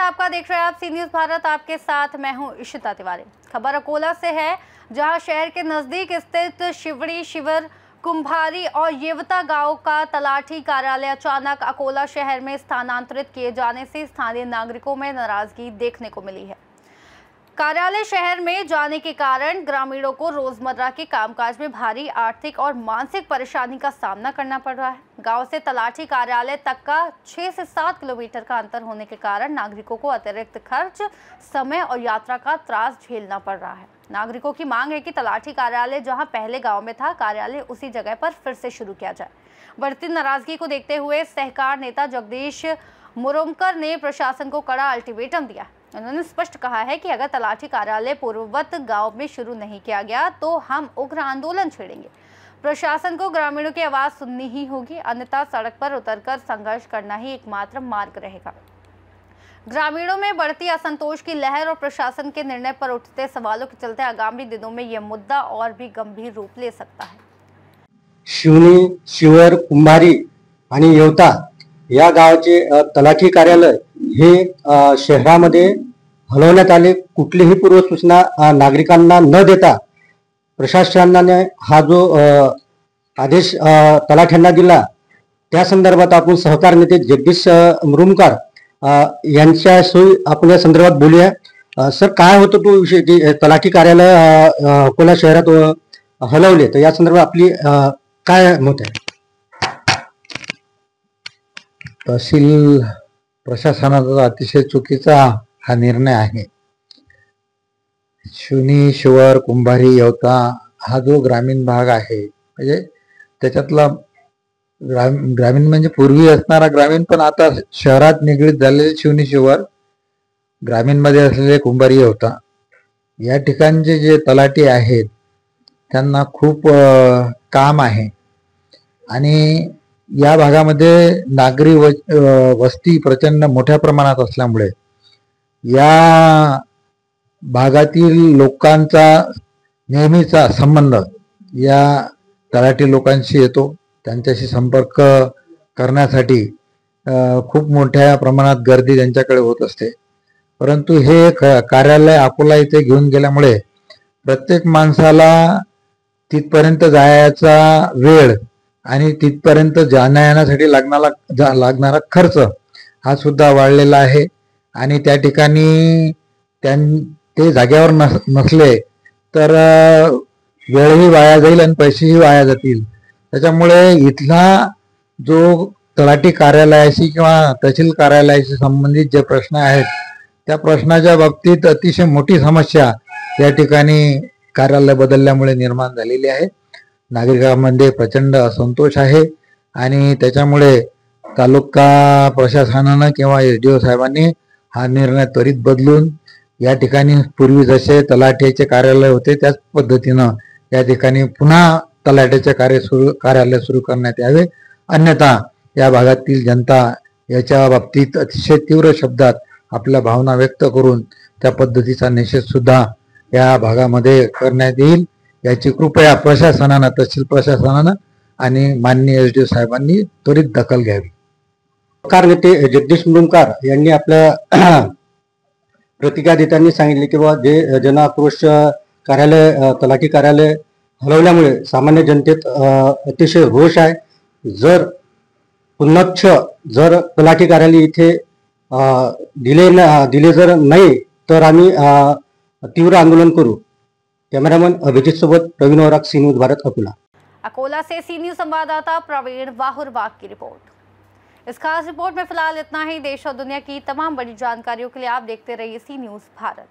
आपका, देख रहे हैं आप सी न्यूज़ भारत। आपके साथ मैं हूं इशिता तिवारी। खबर अकोला से है, जहां शहर के नजदीक स्थित शिवड़ी, शिवर, कुंभारी और येवता गांव का तलाठी कार्यालय अचानक अकोला शहर में स्थानांतरित किए जाने से स्थानीय नागरिकों में नाराजगी देखने को मिली है। कार्यालय शहर में जाने के कारण ग्रामीणों को रोजमर्रा के कामकाज में भारी आर्थिक और मानसिक परेशानी का सामना करना पड़ रहा है। गांव से तलाठी कार्यालय तक का 6 से 7 किलोमीटर का अंतर होने के कारण नागरिकों को अतिरिक्त खर्च, समय और यात्रा का त्रास झेलना पड़ रहा है। नागरिकों की मांग है कि तलाठी कार्यालय जहां पहले गाँव में था, कार्यालय उसी जगह पर फिर से शुरू किया जाए। बढ़ती नाराजगी को देखते हुए सहकार नेता जगदीश मुरुमकर ने प्रशासन को कड़ा अल्टीमेटम दिया। उन्होंने स्पष्ट कहा है कि अगर तलाठी कार्यालय पूर्ववत गांव में शुरू नहीं किया गया तो हम उग्र आंदोलन छेड़ेंगे। प्रशासन को ग्रामीणों की आवाज सुननी ही होगी, अन्यथा सड़क पर उतरकर संघर्ष करना ही एकमात्र मार्ग रहेगा। ग्रामीणों में बढ़ती असंतोष की लहर और प्रशासन के निर्णय पर उठते सवालों के चलते आगामी दिनों में यह मुद्दा और भी गंभीर रूप ले सकता है। शिवनी, शिवर, कुंभारी आणि येवता या गावाचे तलाठी कार्यालय हे शहरामध्ये हलवण्यात आले। कुठलीही पूर्वसूचना नागरिकांना न देता प्रशासनाने हा जो आदेश तलाठ्यांना दिला, त्या संदर्भात आपण सहकार नेते जगदीश मुरुमकर यांच्याशी आपण या संदर्भात बोलूया। सर, काय होतं तो विषय की तलाठी कार्यालय अकोला शहरात हलवले, तर या संदर्भात आपली काय मत आहे? तहसील प्रशासनाचा अतिशय चुकीचा हा निर्णय आहे। शिवनी, शिवर, कुंभारी, येवता हा जो ग्रामीण भाग आहे, म्हणजे त्याच्यातला ग्रामीण म्हणजे पूर्वी असणारा ग्रामीण, पण आता शहरात निगडीत झालेले शिवनी, शिवर, ग्रामीण मध्ये असलेले कुंभारी, येवता या ठिकाणचे जे तलाठी आहेत त्यांना खूप काम आहे आणि या भागामध्ये नागरी वस्ती प्रचंड मोठ्या प्रमाणात असल्यामुळे या भागातील लोकांचा नेहमीचा संबंध या तलाठी लोकांशी येतो। त्यांच्याशी संपर्क करण्यासाठी खूप मोठ्या प्रमाणात गर्दी त्यांच्याकडे होत असते। परंतु हे कार्यालय अकोला इथे घेऊन गेल्यामुळे प्रत्येक माणसाला तिथपर्यंत जायचा वेळ आणि तिथपर्यंत जाण्यासाठी लागणारा खर्च हा सुद्धा वाढलेला आहे आणि त्या ठिकाणी ते जागेवर नसले तर वेळही वाया जाईल आणि पैसेही वाया जातील। त्याच्यामुळे इथला जो तलाठी कार्यालयाशी किंवा तहसील कार्यालयाशी संबंधित जे प्रश्न आहेत त्या प्रश्नाच्या बाबतीत अतिशय मोठी समस्या या ठिकाणी कार्यालय बदलल्यामुळे निर्माण झालेली आहे। नागरिकांमध्ये प्रचंड असंतोष आहे आणि त्याच्यामुळे तालुका प्रशासनानं किंवा एसडीओ साहेबांनी हा निर्णय त्वरित बदलून या ठिकाणी पूर्वी जसे तलाठ्याचे कार्यालय होते त्याच पद्धतीनं या ठिकाणी पुन्हा तलाठ्याचे कार्यालय सुरू करण्यात यावे, अन्यथा या भागातील जनता याच्या बाबतीत अतिशय तीव्र शब्दात आपल्या भावना व्यक्त करून त्या पद्धतीचा निषेध सुद्धा या भागामध्ये करण्यात येईल, याची कृपया प्रशासनानं, तहसील प्रशासनानं आणि माननीय एसडीओ साहेबांनी त्वरित दखल घ्यावी। सहकार नेते जगदीश मुरुमकर यांनी आपल्या प्रतिक्रिया देताना सांगितले की बाबा जे जनआक्रोश कार्यालय तलाठी कार्यालय हलवल्यामुळे सामान्य जनतेत अतिशय रोष आहे। पुनच्छ जर तलाठी कार्यालय इथे दिले जर नाही तर आम्ही तीव्र आंदोलन करू। कैमरामैन अभिजीत सोबत प्रवीण वराक, सी न्यूज़ भारत, अकोला। अकोला से सी न्यूज़ संवाददाता प्रवीण वाहुरवाग की रिपोर्ट। इस खास रिपोर्ट में फिलहाल इतना ही। देश और दुनिया की तमाम बड़ी जानकारियों के लिए आप देखते रहिए सी न्यूज़ भारत।